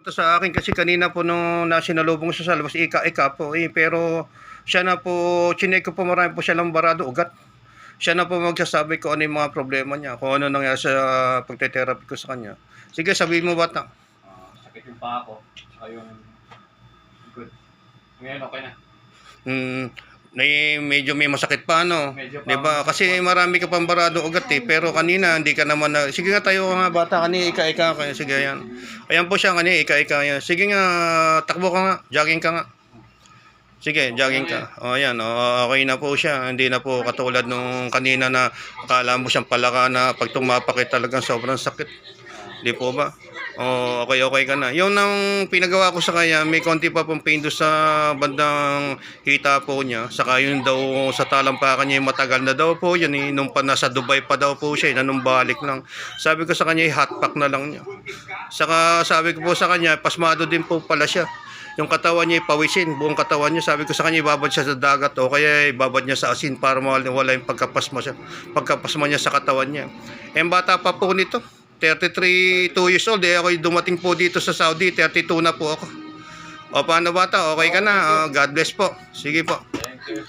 pumunta sa akin kasi kanina po nung nasinalubong siya sa labas, ika-ika po eh. Pero siya na po, chinek ko po marami po siya ng barado, ugat. Siya na po magsasabi ko ano yung mga problema niya, kung ano nangyari sa pagte-therapy ko sa kanya. Sige, sabihin mo bata. Sakit yung paa ko, saka yung good. Ngayon okay na. Medyo may masakit pa ano. Medyo pa. 'Di ba? Kasi marami ka pang barado ugat eh, pero kanina hindi ka naman na. Sige nga tayo nga bata kanina ika-ika kaya sige yan. Ayan po siya kanina ika-ika yan. Sige nga takbo ka nga, jogging ka nga. Sige, jogging ka. O ayan, okay na po siya. Hindi na po katulad nung kanina na akala mo siyang palaka na pag tumapak talagang sobrang sakit. Di po ba? Okay ka na. Yung nang pinagawa ko sa kanya, may konti pa pong pain doon sa bandang hita po niya. Saka yun daw sa talampakan niya, matagal na daw po yun. Nung pa nasa Dubai pa daw po siya, nanumbalik lang. Sabi ko sa kanya, hot pack na lang niya. Saka sabi ko po sa kanya, pasmado din po pala siya. Yung katawan niya pawisin, buong katawan niya. Sabi ko sa kanya, ibabad siya sa dagat o kaya ibabad niya sa asin para wala yung pagkapasma niya sa katawan niya. Bata pa po nito. 2 years old ako dumating po dito sa Saudi, 32 na po ako. O paano bata, okay ka na? God bless po. Sige po. Thank you.